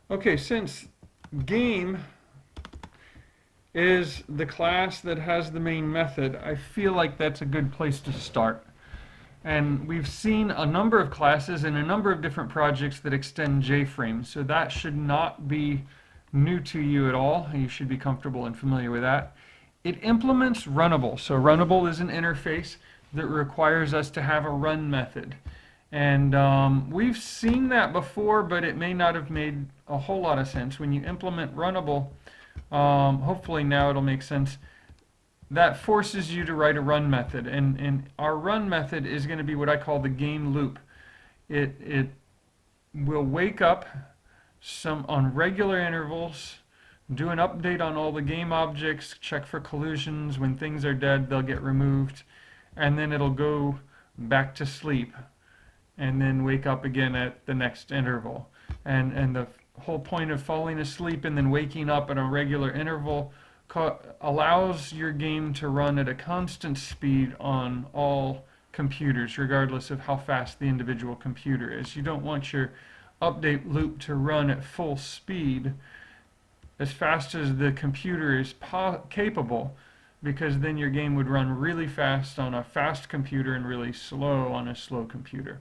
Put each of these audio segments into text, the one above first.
Okay, since game is the class that has the main method, I feel like that's a good place to start. And we've seen a number of classes in a number of different projects that extend JFrame, so that should not be new to you at all. You should be comfortable and familiar with that. It implements runnable. So runnable is an interface that requires us to have a run method. And we've seen that before, but it may not have made a whole lot of sense. When you implement runnable, hopefully now it'll make sense. That forces you to write a run method. And our run method is going to be what I call the game loop. It will wake up on regular intervals, do an update on all the game objects, check for collisions. When things are dead, they'll get removed. And then it'll go back to sleep and then wake up again at the next interval. And the whole point of falling asleep and then waking up at a regular interval allows your game to run at a constant speed on all computers, regardless of how fast the individual computer is. You don't want your update loop to run at full speed as fast as the computer is capable, because then your game would run really fast on a fast computer and really slow on a slow computer.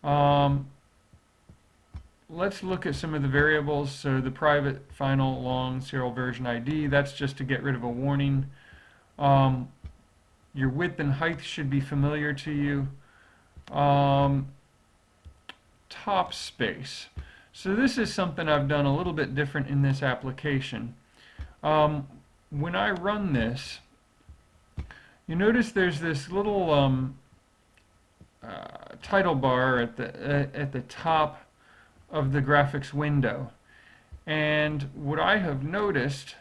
Um, let's look at some of the variables. So the private final long serial version ID, that's just to get rid of a warning. Your width and height should be familiar to you. Top space. So this is something I've done a little bit different in this application. When I run this, you notice there's this little title bar at the top of the graphics window. And what I have noticed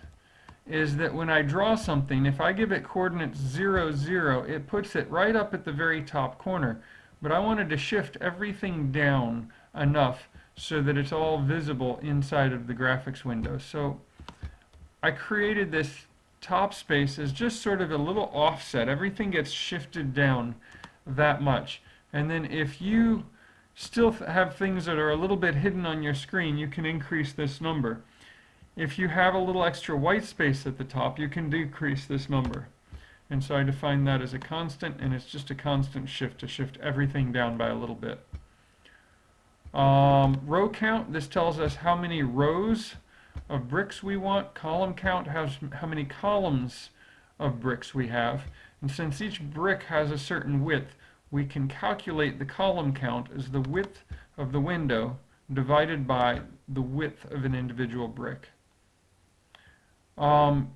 is that when I draw something, if I give it coordinates 0, 0, it puts it right up at the very top corner. But I wanted to shift everything down enough so that it's all visible inside of the graphics window. So I created this top space as just sort of a little offset. Everything gets shifted down that much. And then if you still have things that are a little bit hidden on your screen, you can increase this number. If you have a little extra white space at the top, you can decrease this number. And so I define that as a constant, and it's just a constant shift to shift everything down by a little bit. Row count, this tells us how many rows of bricks we want. Column count has how many columns of bricks we have. And since each brick has a certain width, we can calculate the column count as the width of the window divided by the width of an individual brick. Downshift.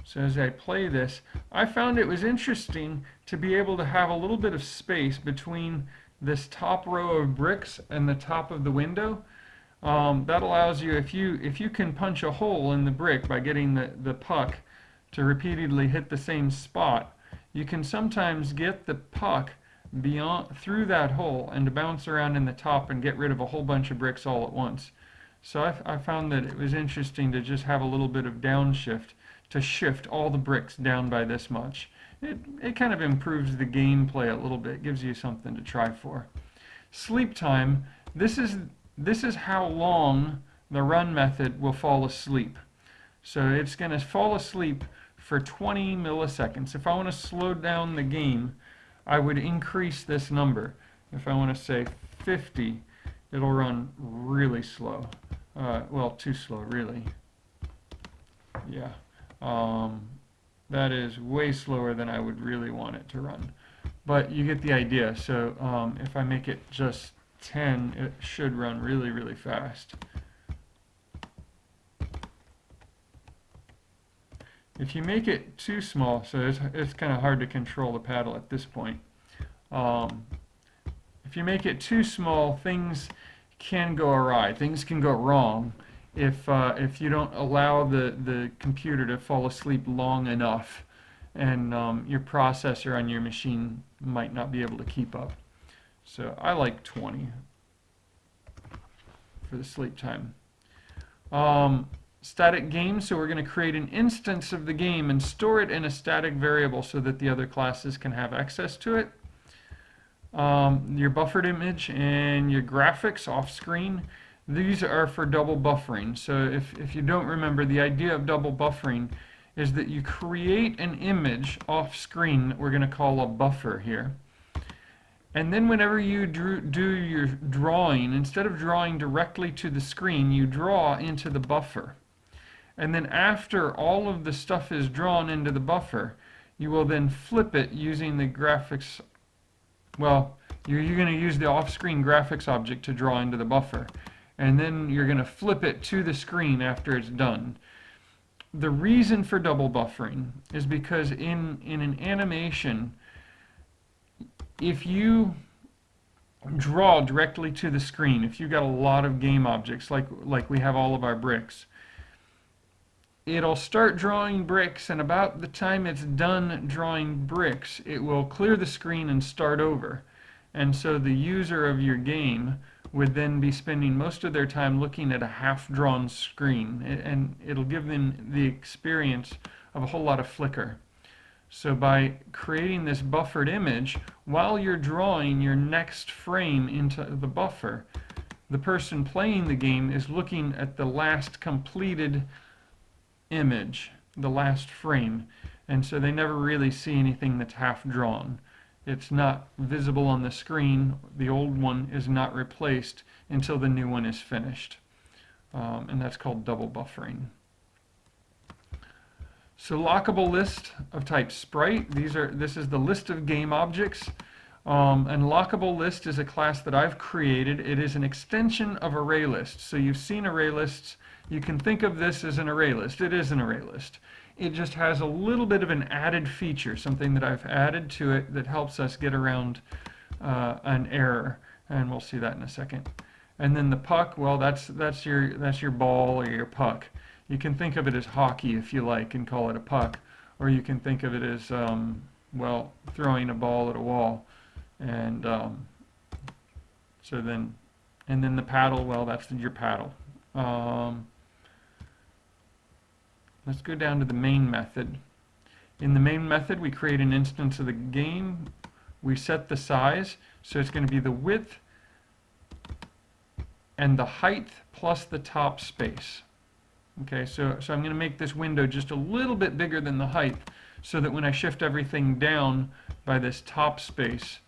So as I play this, I found it was interesting to be able to have a little bit of space between this top row of bricks and the top of the window. That allows you, if you can punch a hole in the brick by getting the puck to repeatedly hit the same spot, you can sometimes get the puck through that hole and to bounce around in the top and get rid of a whole bunch of bricks all at once. So I found that it was interesting to just have a little bit of downshift to shift all the bricks down by this much. It kind of improves the gameplay a little bit, gives you something to try for. Sleep time, this is how long the run method will fall asleep. So it's going to fall asleep for 20 milliseconds. If I want to slow down the game, I would increase this number. If I want to say 50, it'll run really slow. Well, too slow, really. Yeah. That is way slower than I would really want it to run. But you get the idea. So if I make it just 10, it should run really, really fast. If you make it too small, so it's kind of hard to control the paddle at this point. If you make it too small, things can go awry. Things can go wrong if you don't allow the computer to fall asleep long enough, and your processor on your machine might not be able to keep up. So I like 20 for the sleep time. Static game, so we're going to create an instance of the game and store it in a static variable so that the other classes can have access to it. your buffered image and your graphics off screen. These are for double buffering. So if you don't remember, the idea of double buffering is that you create an image off screen that we're going to call a buffer here. And then whenever you do your drawing, instead of drawing directly to the screen, you draw into the buffer. And then after all of the stuff is drawn into the buffer, you will then flip it using the graphics. Well, you're going to use the off-screen graphics object to draw into the buffer. And then you're going to flip it to the screen after it's done. The reason for double buffering is because in an animation, if you draw directly to the screen, if you've got a lot of game objects, like we have all of our bricks, it'll start drawing bricks, and about the time it's done drawing bricks, it will clear the screen and start over. And so the user of your game would then be spending most of their time looking at a half-drawn screen, and it'll give them the experience of a whole lot of flicker. So by creating this buffered image, while you're drawing your next frame into the buffer, the person playing the game is looking at the last completed image, the last frame, and so they never really see anything that's half drawn. It's not visible on the screen. The old one is not replaced until the new one is finished, and that's called double buffering. So lockable list of type sprite. This is the list of game objects. And lockable list is a class that I've created. It is an extension of array lists. So you've seen array lists. You can think of this as an array list. It is an array list. It just has a little bit of an added feature, something that I've added to it that helps us get around an error, and we'll see that in a second. And then the puck, well, that's your ball or your puck. You can think of it as hockey if you like and call it a puck, or you can think of it as well, throwing a ball at a wall. And then the paddle, well, that's your paddle. Let's go down to the main method. In the main method, we create an instance of the game. We set the size, so it's going to be the width and the height plus the top space. Okay, so I'm going to make this window just a little bit bigger than the height, so that when I shift everything down by this top space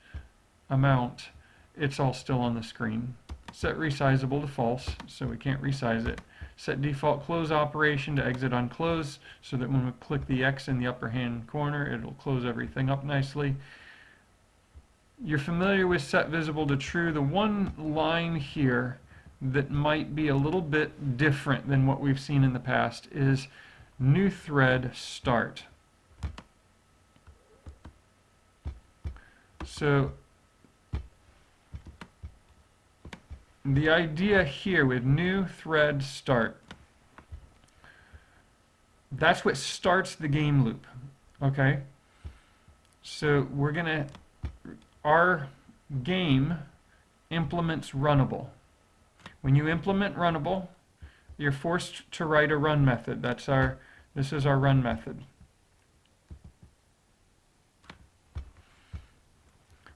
amount, it's all still on the screen. Set resizable to false, so we can't resize it. Set default close operation to exit on close, so that when we click the X in the upper hand corner, it'll close everything up nicely. You're familiar with set visible to true. The one line here that might be a little bit different than what we've seen in the past is new thread start. So the idea here with new thread start, that's what starts the game loop. Okay? So our game implements runnable. When you implement runnable, you're forced to write a run method. This is our run method.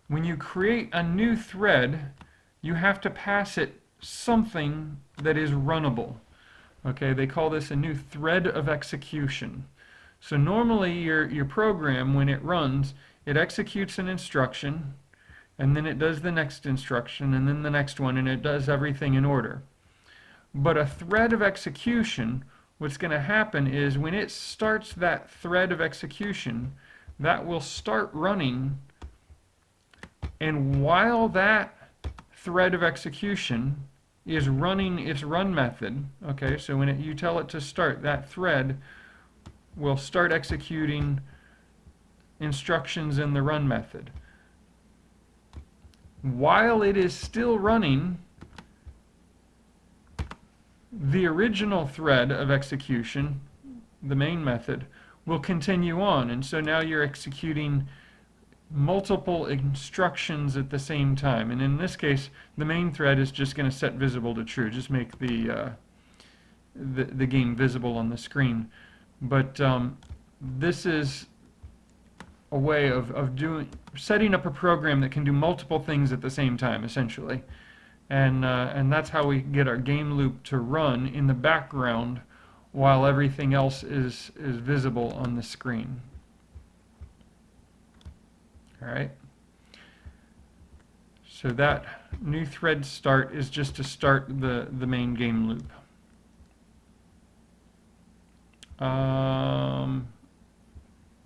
When you create a new thread, you have to pass it something that is runnable. Okay, they call this a new thread of execution. So normally your program, when it runs, it executes an instruction, and then it does the next instruction, and then the next one, and it does everything in order. But a thread of execution, what's going to happen is when it starts that thread of execution, that will start running, and while that thread of execution is running its run method, okay, so when you tell it to start, that thread will start executing instructions in the run method. While it is still running, the original thread of execution, the main method, will continue on, and so now you're executing multiple instructions at the same time. And in this case, the main thread is just going to set visible to true, just make the game visible on the screen. But this is a way of setting up a program that can do multiple things at the same time, essentially. And that's how we get our game loop to run in the background while everything else is visible on the screen. All right. So that new thread start is just to start the main game loop.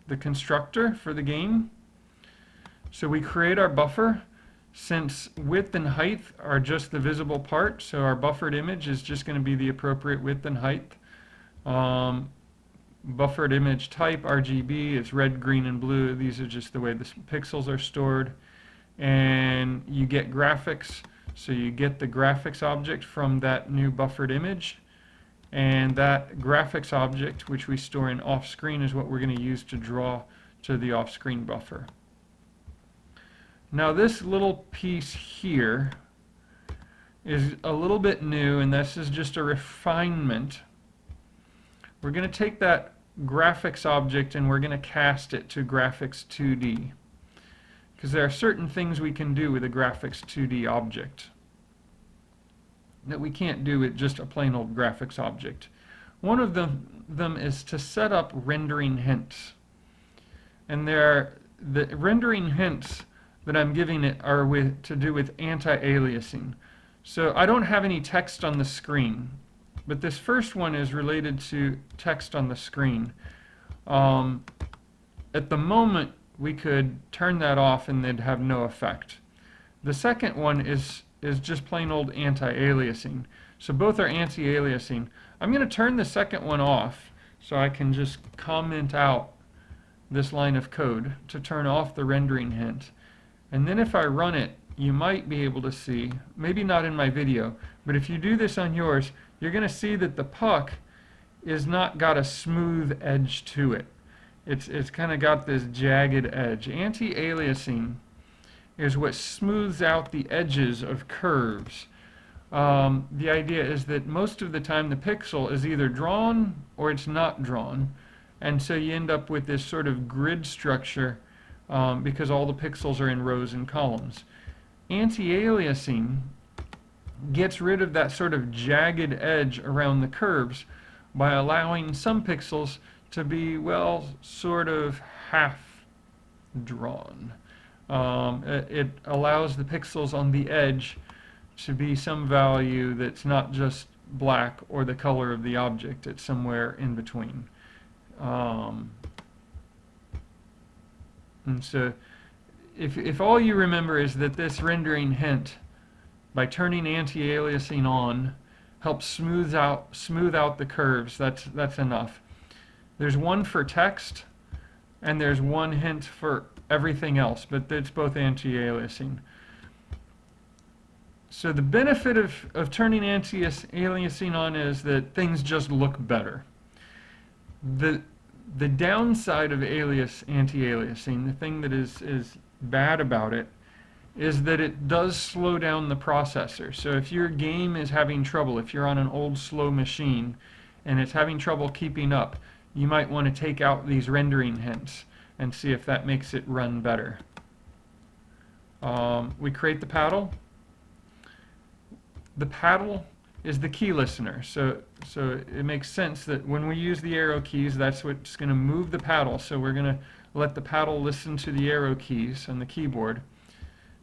The constructor for the game. So we create our buffer. Since width and height are just the visible part, so our buffered image is just going to be the appropriate width and height. Buffered image type, RGB, it's red, green, and blue. These are just the way the pixels are stored. And you get graphics, so you get the graphics object from that new buffered image. And that graphics object, which we store in off-screen, is what we're going to use to draw to the off-screen buffer. Now this little piece here is a little bit new, and this is just a refinement. We're going to take that graphics object and we're going to cast it to graphics 2D. Because there are certain things we can do with a graphics 2D object that we can't do with just a plain old graphics object. One of them is to set up rendering hints. And the rendering hints that I'm giving it are to do with anti-aliasing. So I don't have any text on the screen, but this first one is related to text on the screen. At the moment, we could turn that off and they'd have no effect. The second one is just plain old anti-aliasing. So both are anti-aliasing. I'm going to turn the second one off so I can just comment out this line of code to turn off the rendering hint. And then if I run it, you might be able to see, maybe not in my video, but if you do this on yours, you're going to see that the puck is not got a smooth edge to it. It's kind of got this jagged edge. Anti-aliasing is what smooths out the edges of curves. The idea is that most of the time the pixel is either drawn or it's not drawn, and so you end up with this sort of grid structure because all the pixels are in rows and columns. Anti-aliasing gets rid of that sort of jagged edge around the curves by allowing some pixels to be, well, sort of half drawn. It allows the pixels on the edge to be some value that's not just black or the color of the object. It's somewhere in between. And so if all you remember is that this rendering hint, by turning anti-aliasing on, helps smooth out the curves, that's enough. There's one for text, and there's one hint for everything else, but it's both anti-aliasing. So the benefit of turning anti-aliasing on is that things just look better. The downside of anti-aliasing, the thing that is bad about it, is that it does slow down the processor. So if your game is having trouble, if you're on an old slow machine and it's having trouble keeping up, you might want to take out these rendering hints and see if that makes it run better. We create the paddle. The paddle is the key listener, so it makes sense that when we use the arrow keys, that's what's going to move the paddle. So we're going to let the paddle listen to the arrow keys on the keyboard,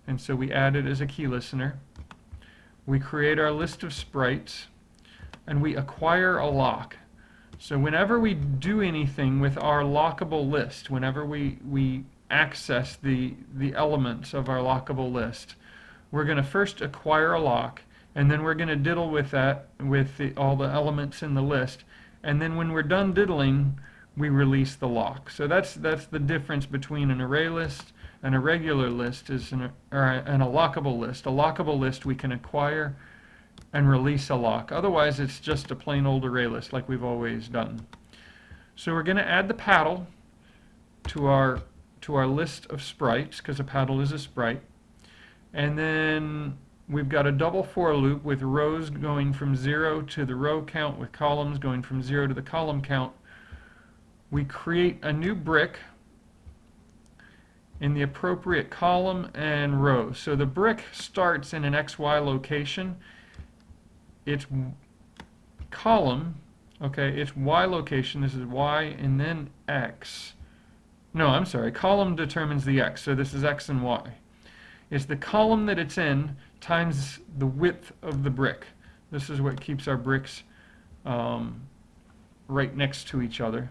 and so we add it as a key listener. We create our list of sprites, and we acquire a lock. So whenever we do anything with our lockable list, whenever we access the elements of our lockable list, we're going to first acquire a lock, and then we're going to diddle with that, with all the elements in the list. And then when we're done diddling, we release the lock. So that's the difference between an array list and a regular list, and a lockable list. A lockable list we can acquire and release a lock. Otherwise, it's just a plain old array list like we've always done. So we're going to add the paddle to our list of sprites, because a paddle is a sprite. And then we've got a double for loop with rows going from 0 to the row count, with columns going from 0 to the column count. We create a new brick, in the appropriate column and row. So the brick starts in an XY location. Its column, okay, its Y location, this is Y and then X. No, I'm sorry, column determines the X, so this is X and Y. It's the column that it's in times the width of the brick. This is what keeps our bricks right next to each other.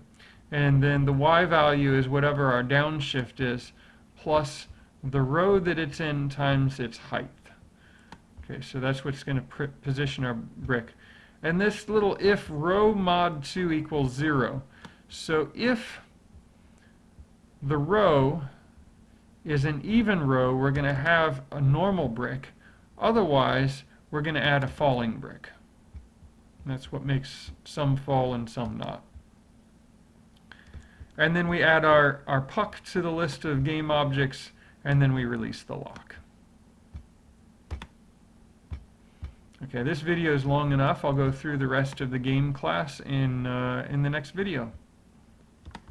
And then the Y value is whatever our downshift is, plus the row that it's in times its height. Okay, so that's what's going to position our brick. And this little if row mod 2 equals 0. So if the row is an even row, we're going to have a normal brick. Otherwise, we're going to add a falling brick. That's what makes some fall and some not. And then we add our puck to the list of game objects, and then we release the lock. Okay, this video is long enough. I'll go through the rest of the game class in the next video.